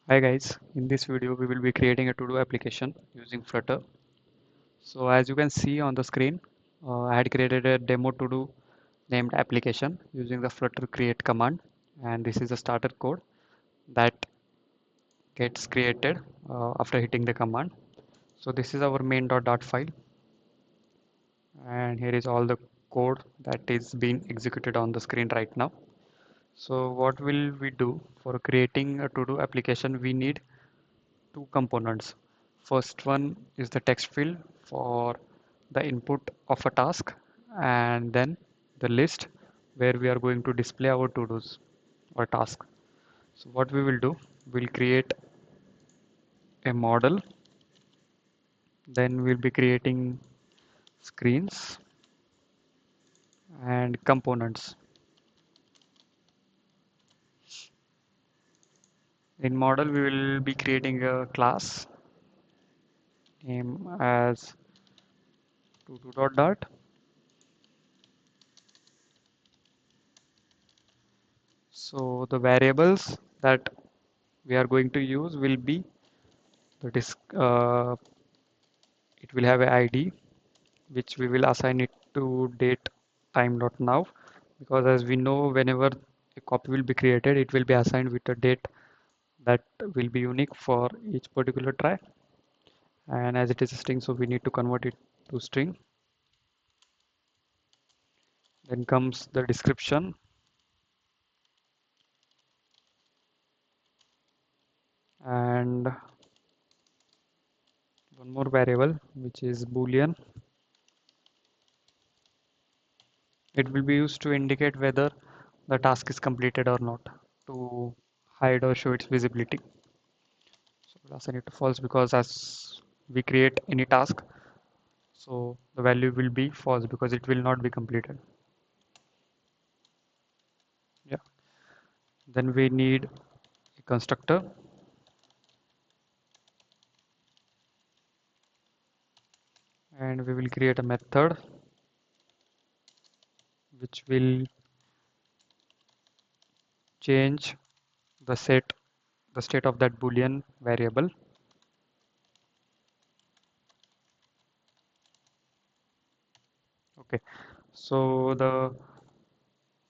Hi guys, in this video we will be creating a to-do application using Flutter. So as you can see on the screen, I had created a demo to-do named application using the Flutter create command, and this is the starter code that gets created after hitting the command. So this is our main.dart file, and here is all the code that is being executed on the screen right now. So what will we do for creating a to-do application? We need two components. First one is the text field for the input of a task, and then the list where we are going to display our to-dos or task. So what we will do, we'll create a model, then we'll be creating screens and components. In model, we will be creating a class name as to2.dart. So the variables that we are going to use will be the disk. It will have a ID which we will assign it to date time.now, because as we know, whenever a copy will be created, it will be assigned with a date that will be unique for each particular try. And as it is a string, so we need to convert it to string. Then comes the description, and one more variable which is boolean. It will be used to indicate whether the task is completed or not, to hide or show its visibility. So we'll assign it to false because as we create any task, so the value will be false because it will not be completed. Yeah. Then we need a constructor, and we will create a method which will change the state of that boolean variable. Okay, so the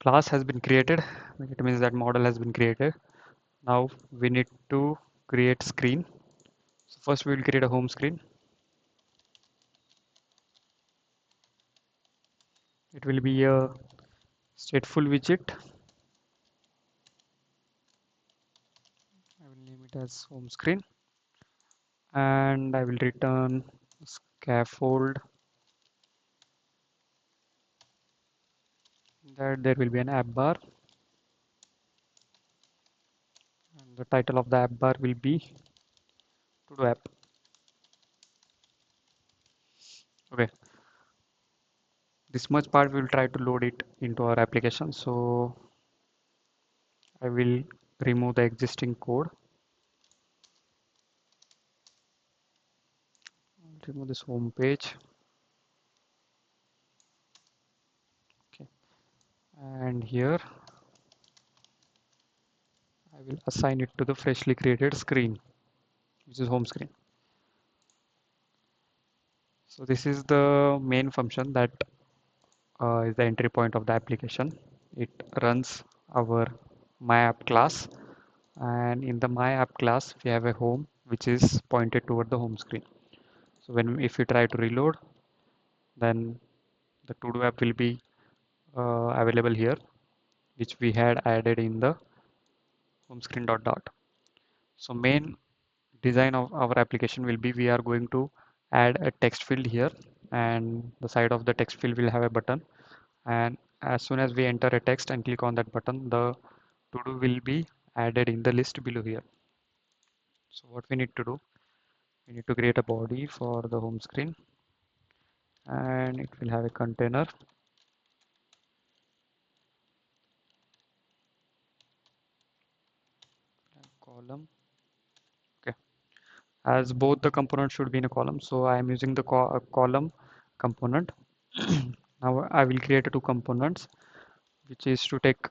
class has been created. It means that model has been created. Now we need to create screen. So first we will create a home screen. It will be a stateful widget. I will name it as home screen, and I will return scaffold that there will be an app bar, and the title of the app bar will be to do app. Okay, this much part we will try to load it into our application. So I will remove the existing code, remove this home page. Okay, and here I will assign it to the freshly created screen, which is home screen. So this is the main function that is the entry point of the application. It runs our my app class, and in the my app class we have a home which is pointed toward the home screen. So when if we try to reload, then the to do app will be available here, which we had added in the home screen dot. So main design of our application will be, we are going to add a text field here, and the side of the text field will have a button, and as soon as we enter a text and click on that button, the to do will be added in the list below here. So what we need to do, we need to create a body for the home screen, and it will have a container, column. Okay, as both the components should be in a column, so I am using the column component. Now I will create two components, which is to take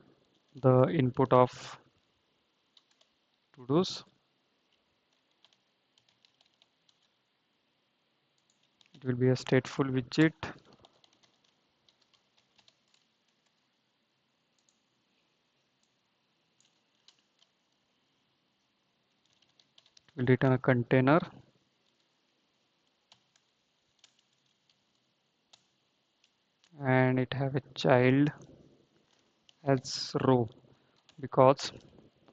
the input of to-dos It will be a stateful widget. Will return a container, and it have a child as row, because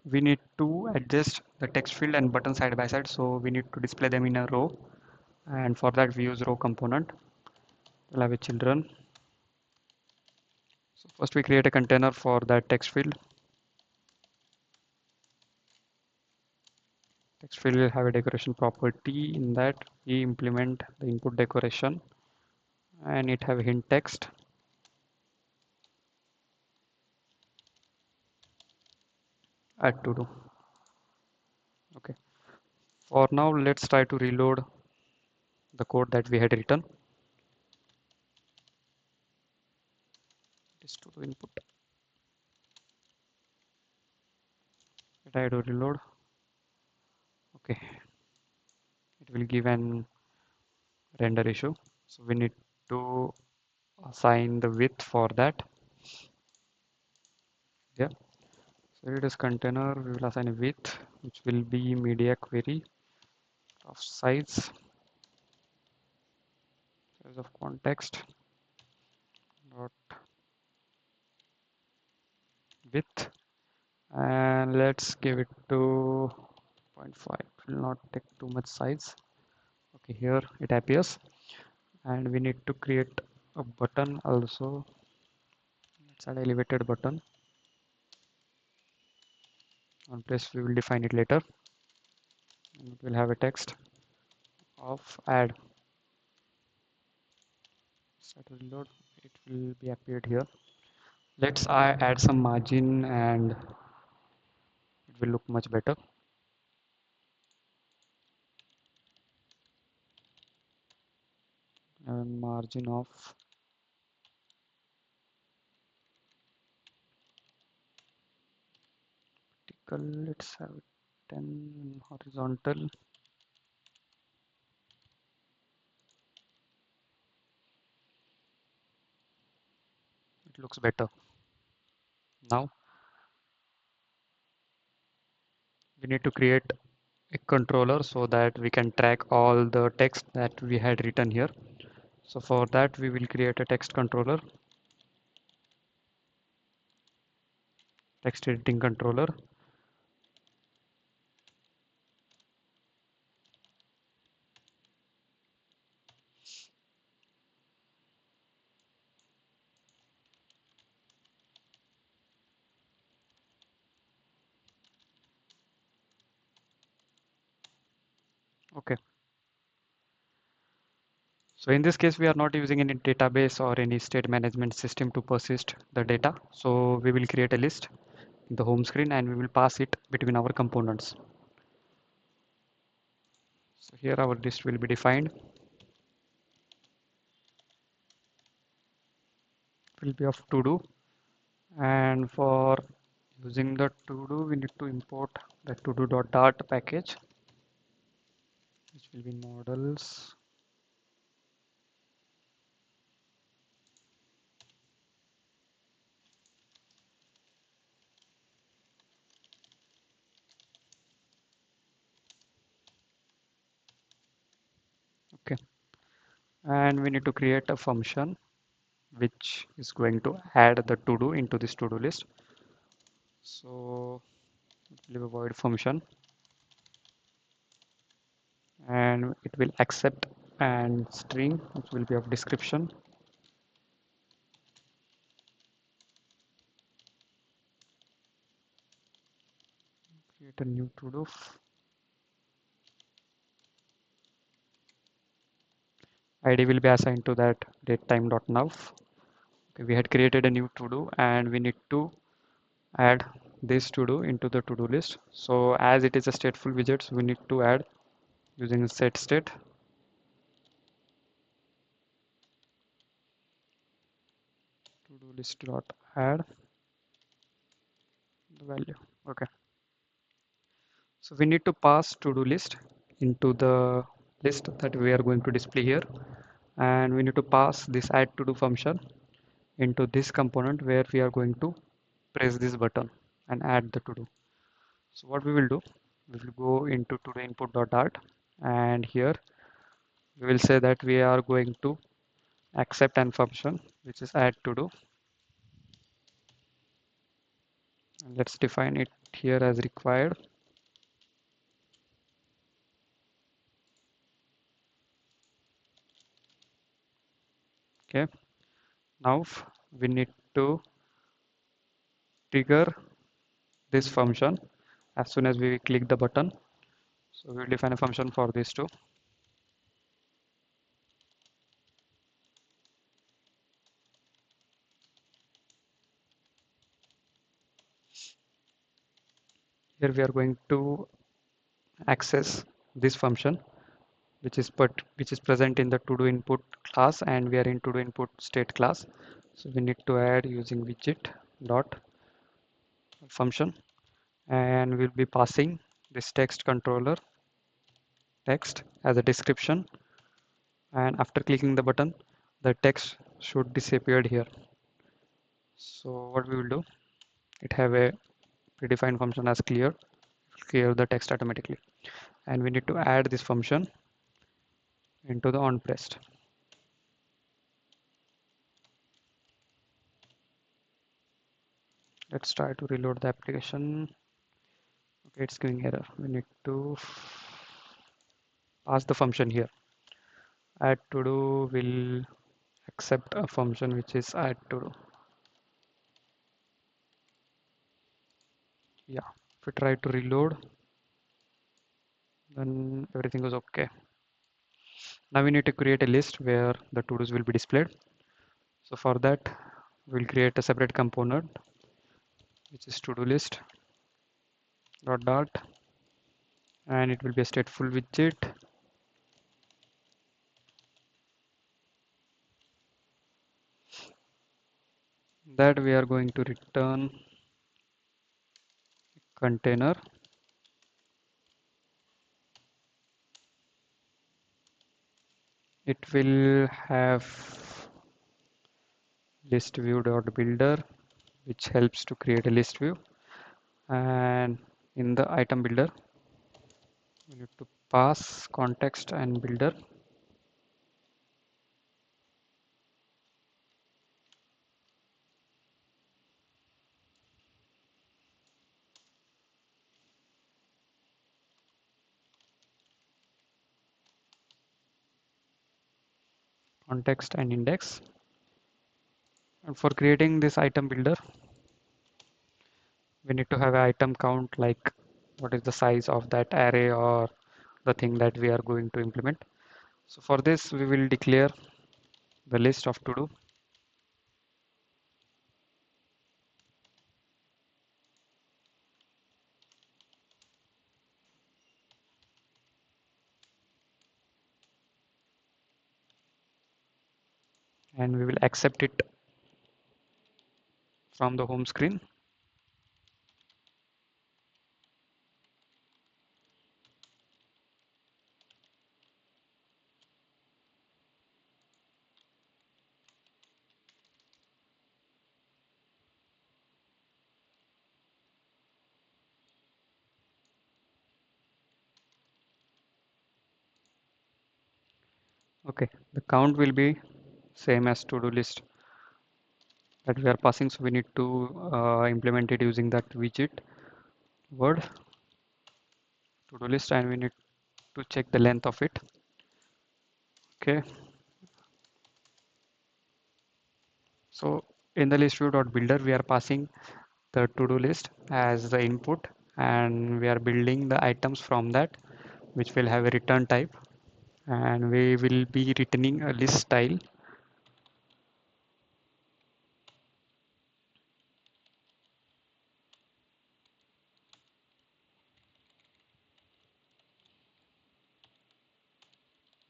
we need to adjust the text field and button side by side, so we need to display them in a row, and for that we use row component. We'll have a children. So first we create a container for that text field. Text field will have a decoration property. In that we implement the input decoration, and it have hint text. Add to do. Okay. For now, let's try to reload the code that we had written. This to do input. Try to reload. Okay. It will give an render issue. So we need to assign the width for that. Yeah. So it is container. We will assign a width, which will be media query of size of context dot width, and let's give it to 0.5. It will not take too much size. Okay, here it appears, and we need to create a button also. Let's add elevated button. On place we will define it later, and it will have a text of add. Start to reload. It will be appeared here. Let's add some margin, and it will look much better. And margin of vertical, let's have 10. Horizontal, it looks better. Now we need to create a controller so that we can track all the text that we had written here. So for that we will create a text controller, text editing controller. Okay. So in this case, we are not using any database or any state management system to persist the data. So we will create a list in the home screen, and we will pass it between our components. So here our list will be defined. It will be of to do, and for using the to do, we need to import the to do.dart package, which will be models. Okay, and we need to create a function which is going to add the to do into this to do list. So it will be a void function, and it will accept and string which will be of description. Create a new to do. ID will be assigned to that datetime.now. Okay, we had created a new to do, and we need to add this to do into the to do list. So as it is a stateful widget, so we need to add using setState. To do list dot add the value. Okay, so we need to pass to do list into the list that we are going to display here, and we need to pass this add to do function into this component where we are going to press this button and add the to do. So what we will do, we will go into to do input dot dart, and here we will say that we are going to accept an function which is add to do, and let's define it here as required. Okay, now we need to trigger this function as soon as we click the button. So we will define a function for this too. Here we are going to access this function which is present in the to do input class, and we are in to do input state class. So we need to add using widget dot function, and we'll be passing this text controller text as a description, and after clicking the button the text should disappear here. So what we will do, it have a predefined function as clear the text automatically, and we need to add this function into the on pressed. Let's try to reload the application. Okay, it's giving error. We need to pass the function here. Add to do will accept a function which is add to do. Yeah, if we try to reload, then everything is okay. Now we need to create a list where the to-dos will be displayed. So for that, we'll create a separate component which is to-do list dot dot, and it will be a stateful widget. That we are going to return container. It will have list view dot builder, which helps to create a list view, and in the item builder we need to pass context and builder. Context and index. And for creating this item builder, we need to have an item count, like what is the size of that array or the thing that we are going to implement. So for this we will declare the list of to do, and we will accept it from the home screen. Okay, the count will be same as to do list that we are passing, so we need to implement it using that widget word to do list, and we need to check the length of it. Okay, so in the list view dot builder we are passing the to do list as the input, and we are building the items from that, which will have a return type, and we will be returning a list style.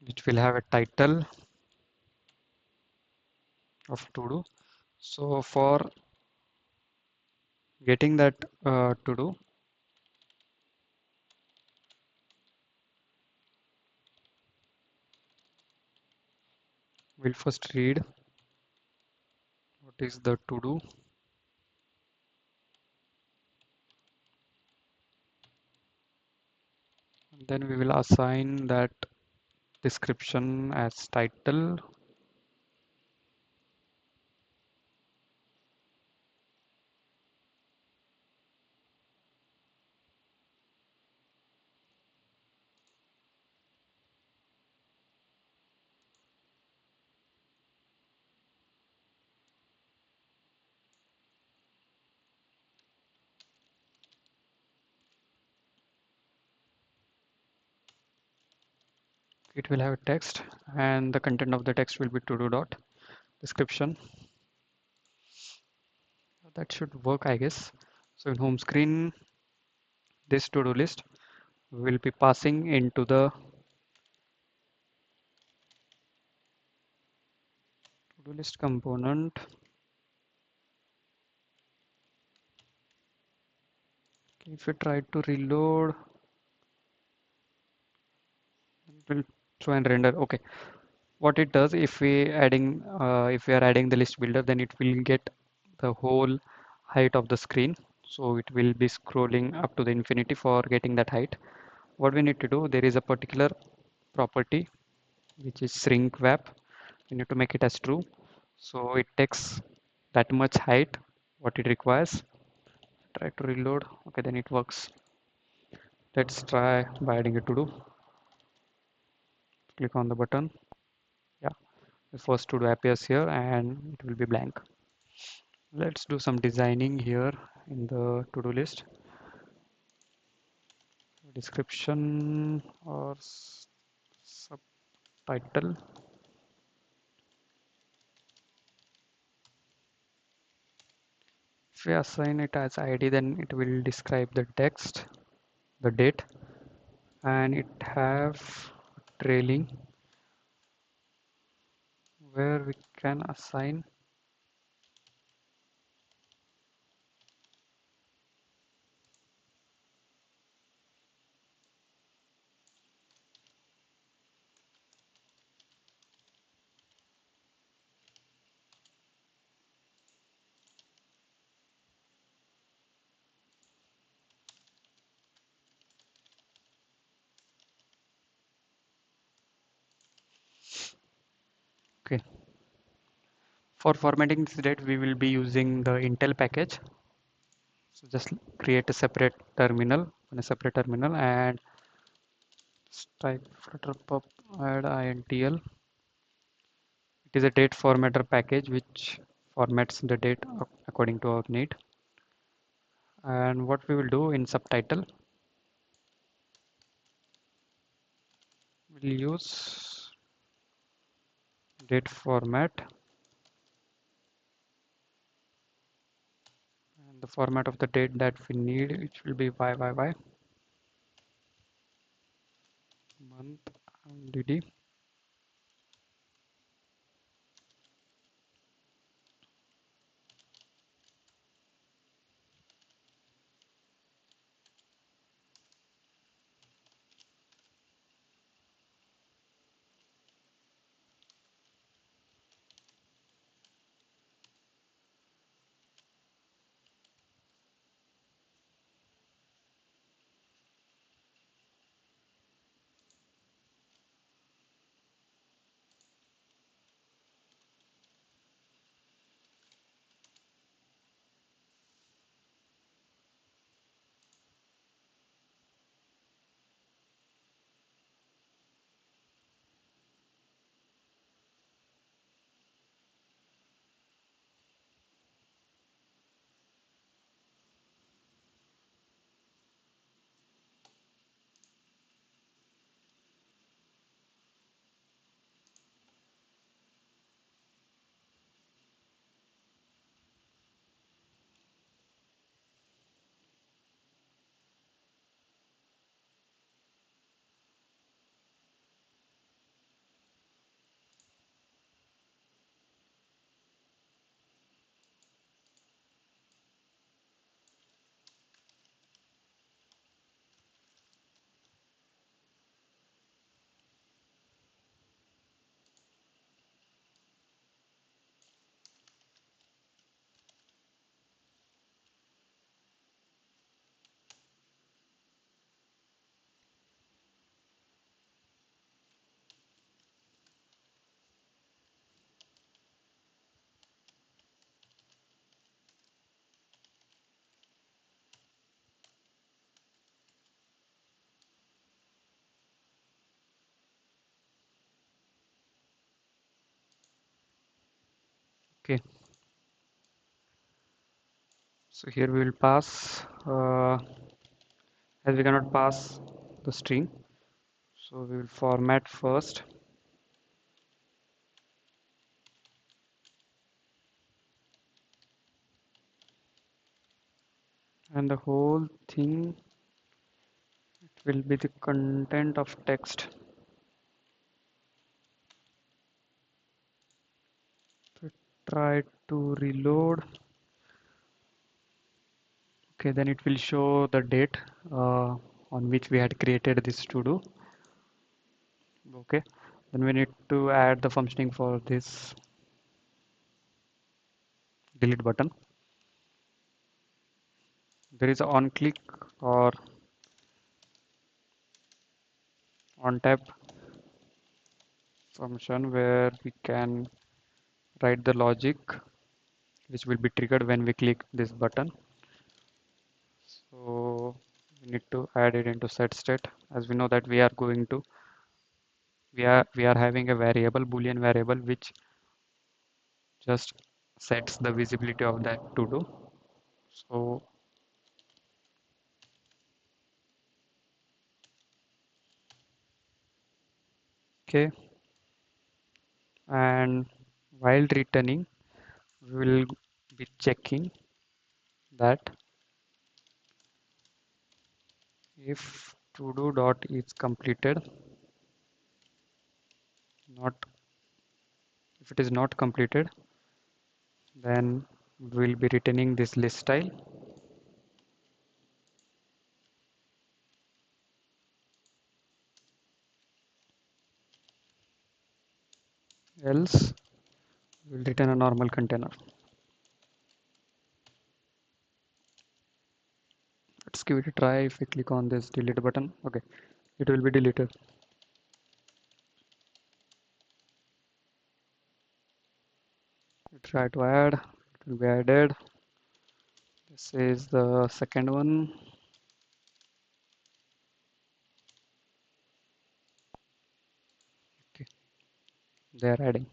Which will have a title of to do. So for getting that to do, We'll first read what is the to do. Then we will assign that description as title. It will have a text, and the content of the text will be to do dot description. That should work, I guess. So in home screen, this to do list will be passing into the to do list component. If you try to reload, it will try and render. Okay, what it does, if we are adding the list builder, then it will get the whole height of the screen. So it will be scrolling up to the infinity for getting that height. What we need to do, there is a particular property which is shrink wrap. We need to make it as true. So it takes that much height what it requires. Try to reload. Okay, then it works. Let's try by adding a to do. Click on the button. Yeah, the first to do appears here and it will be blank. Let's do some designing here in the to do list. Description or subtitle. If we assign it as ID, then it will describe the text, the date, and it have trailing where we can assign. Okay, for formatting this date, we will be using the Intel package. So just create a separate terminal, and type flutter pub add intl. It is a date formatter package which formats the date according to our need. And what we will do in subtitle, we'll use date format, and the format of the date that we need, which will be YYY month DD. Okay, so here we will pass, as we cannot pass the string, so we will format first, and the whole thing will be the content of text. So try to reload. Okay, then it will show the date on which we had created this to do. Okay, then we need to add the functioning for this delete button. There is a on click or on tap function where we can write the logic which will be triggered when we click this button. So we need to add it into setState, as we know that we are having a variable, boolean variable, which just sets the visibility of that to do. So okay, and while returning we will be checking that if to do dot is completed, not if it is not completed, then we'll be returning this list style, else we'll return a normal container. Let's give it a try. If we click on this delete button, okay, it will be deleted. We try to add, it will be added. This is the second one. Okay, they are adding.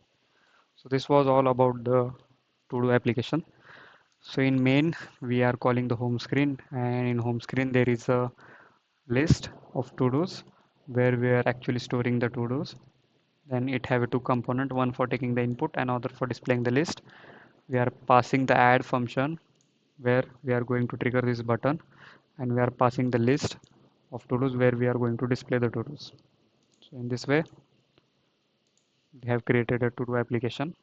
So this was all about the to-do application. So in main, we are calling the home screen, and in home screen there is a list of to-dos where we are actually storing the to-dos. Then it have a two component, one for taking the input and other for displaying the list. We are passing the add function where we are going to trigger this button, and we are passing the list of to-dos where we are going to display the to-dos. So in this way, we have created a to-do application.